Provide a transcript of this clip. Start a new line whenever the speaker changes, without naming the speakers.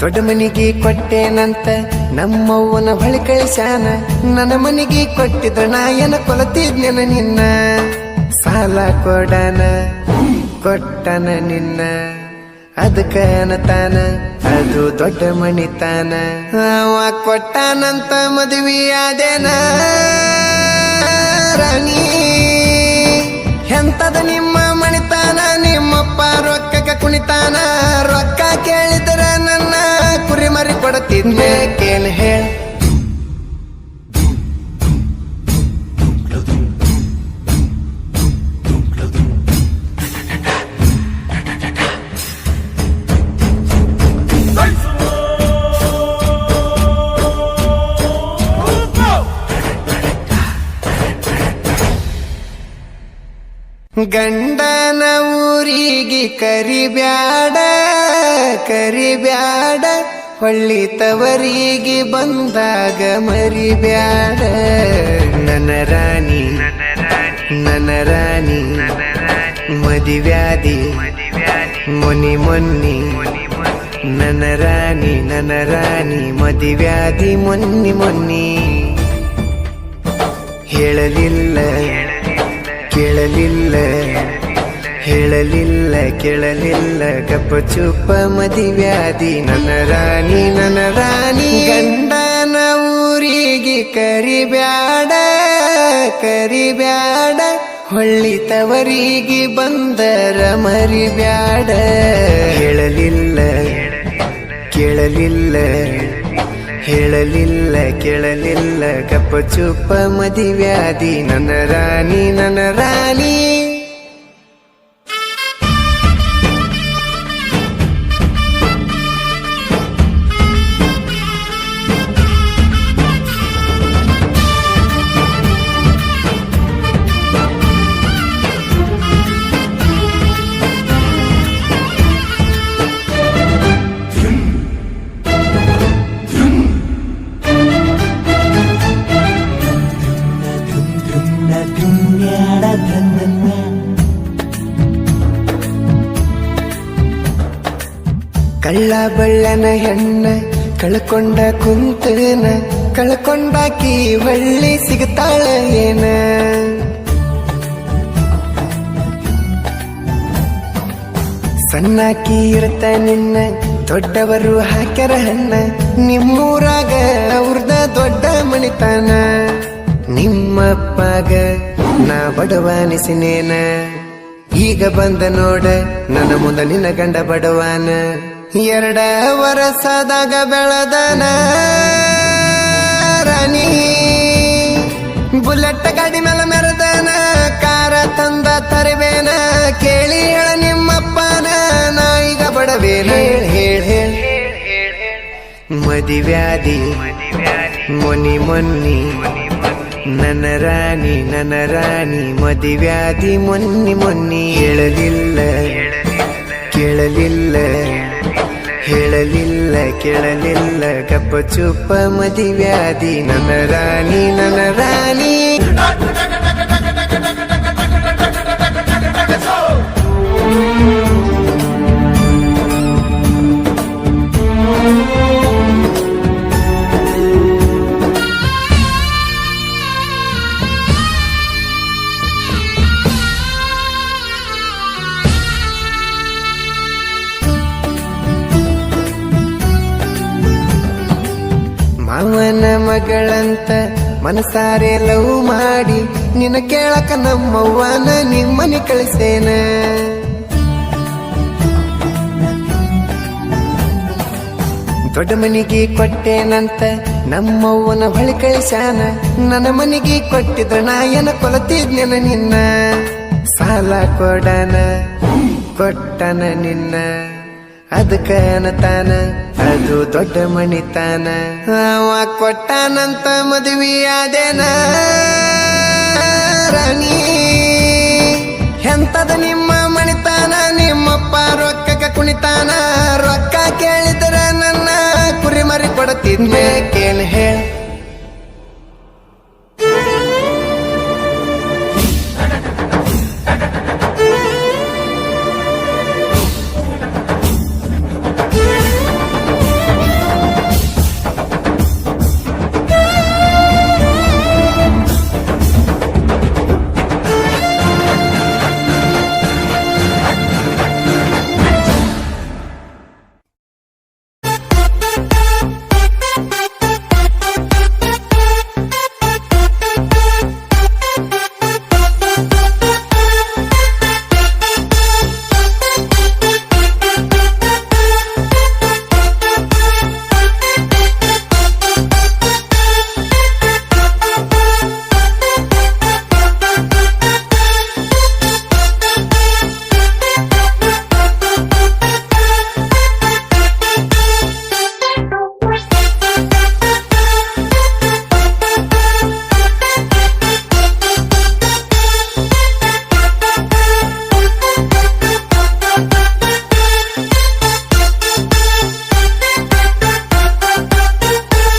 ದೊಡ್ಡ ಮನಿಗೆ ಕೊಟ್ಟೇನಂತ ನಮ್ಮವ್ವನ ಬಳಿ ಕಳಿಸ್ಯಾನ. ನನ್ನ ಮನಿಗೆ ಕೊಟ್ಟಿದ್ರ ನಾಯನ ಕೊಲತಿದ್ನೆನ ನಿನ್ನ. ಸಾಲ ಕೊಡನ ಕೊಟ್ಟನ ನಿನ್ನ, ಅದಕ್ಕ ಅನ್ನತಾನ ಅದು ದೊಡ್ಡ ಮಣಿತಾನ. ಅವ ಕೊಟ್ಟಾನಂತ ಮದುವೆ ಆದೇನ ರಾಣಿ. ಎಂತದ ನಿಮ್ಮ ಮಣಿತಾನ, ನಿಮ್ಮಪ್ಪ ರೊಕ್ಕಕ್ಕೆ ಕುಣಿತಾನ. ರೊಕ್ಕ ಕೇಳಿದ್ರ ನನ್ನ ಕುರಿ ಮರಿ ಕೊಡತಿದ್ನೆ ಕೇನ್ ಹೇಳ. ಗಂಡನ ಊರಿಗೆ ಕರಿಬ್ಯಾಡ ಕರಿಬ್ಯಾಡ, ಹೊಳ್ಳಿ ತವರಿಗೆ ಬಂದಾಗ ಮರಿಬ್ಯಾಡ. ನನ್ನ ರಾಣಿ ನನ್ನ ರಾಣಿ ಮದಿವ್ಯಾದಿ ಮೊನ್ನಿ ಮೊನ್ನಿ. ನನ್ನ ರಾಣಿ ಮದಿವ್ಯಾದಿ ಮೊನ್ನಿ ಮೊನ್ನಿ. ಹೇಳಲಿಲ್ಲ ಕೇಳಲಿಲ್ಲ ಹೇಳಲಿಲ್ಲ ಕೇಳಲಿಲ್ಲ ಗಪ್ಪ ಚುಪ್ಪ ಮದಿವ್ಯಾದಿ. ನನ್ನ ರಾಣಿ ಗಂಡನ ಊರಿಗೆ ಕರಿಬ್ಯಾಡ ಕರಿಬ್ಯಾಡ, ಹೊಳ್ಳಿ ತವರಿಗೆ ಬಂದರ ಮರಿಬ್ಯಾಡ. ಹೇಳಲಿಲ್ಲ ಕೇಳಲಿಲ್ಲ ಹೇಳಲಿಲ್ಲ ಕೇಳಲಿಲ್ಲ ಗಪ್ಪ ಚುಪ್ಪ ಮದಿವ್ಯಾದಿ. ನನ್ನ ರಾಣಿ ಕಳ್ಳ ಬಳ್ಳನ ಹೆಣ್ಣ ಕಳ್ಕೊಂಡ ಕುಂತನ, ಕಳ್ಕೊಂಡಾಕಿ ಹೊಳ್ಳಿ ಸಿಗ್ತಾಳ ಏನ. ಸಣ್ಣಾಕಿ ಇರ್ತ ನಿನ್ನ ದೊಡ್ಡವರು ಹಾಕ್ಯಾರ ಹಣ್ಣ. ನಿಮ್ಮೂರಾಗ ಅವ್ರದ ದೊಡ್ಡ ಮಣಿತಾನ. ನಿಮ್ಮಪ್ಪಗ ನಾ ಬಡವಾನಿಸಿನೇನ, ಈಗ ಬಂದ ನೋಡ ನನ್ನ ಮುಂದ ನಿನ್ನ ಗಂಡ ಬಡವಾನ. 2 ವರ್ಷದಾಗ ಬೆಳದನ ರಾಣಿ, ಬುಲೆಟ್ ಗಾಡಿ ಮೇಲೆ ಮೆರೆದನ. ಕಾರ ತಂದ ತರಬೇನ, ಕೇಳಿ ಹೇಳ ನಿಮ್ಮಪ್ಪನ ನಾ ಈಗ ಬಡವೇನ. ಹೇಳ ಮದಿವ್ಯಾದಿ ಮೊನ್ನಿ ಮೊನ್ನಿ. ನನ್ನ ರಾಣಿ ಮದಿವ್ಯಾದಿ ಮೊನ್ನಿ ಮೊನ್ನಿ. ಹೇಳಲಿಲ್ಲ ಕೇಳಲಿಲ್ಲ ಹೇಳಲಿಲ್ಲ ಕೇಳಲಿಲ್ಲ ಗಪ್ಪ ಚುಪ್ಪ ಮದಿವ್ಯಾದಿ. ನನ್ನ ರಾಣಿ ಮಾವನ ಮಗಳಂತ ಮನಸಾರೆ ಲವ್ ಮಾಡಿ ನಿನ್ನ ಕೇಳಕ ನಮ್ಮವ್ವನ ನಿಮ್ಮನೆ ಕಳಿಸೇನ. ದೊಡ್ಡ ಮನಿಗೆ ಕೊಟ್ಟೇನಂತ ನಮ್ಮವ್ವನ ಬಳಿ ಕಳಿಸ್ಯಾನ. ನನ್ನ ಮನಿಗೆ ಕೊಟ್ಟಿದ್ರ ನಾಯನ ಕೊಲತಿದ್ನೆನ ನಿನ್ನ. ಸಾಲ ಕೊಡನ ಕೊಟ್ಟನ ನಿನ್ನ, ಅದಕ್ಕ ಅನ್ನತಾನ ಅದು ದೊಡ್ಡ ಮಣಿತಾನ. ಅವ ಕೊಟ್ಟಾನಂತ ಮದುವೆ ಆದೇನ ರಾಣಿ. ಎಂತದ ನಿಮ್ಮ ಮಣಿತಾನ, ನಿಮ್ಮಪ್ಪ ರೊಕ್ಕಕ್ಕೆ ಕುಣಿತಾನ. ರೊಕ್ಕ ಕೇಳಿದ್ರ ನನ್ನ ಕುರಿ ಮರಿ ಕೊಡತಿದ್ನೆ.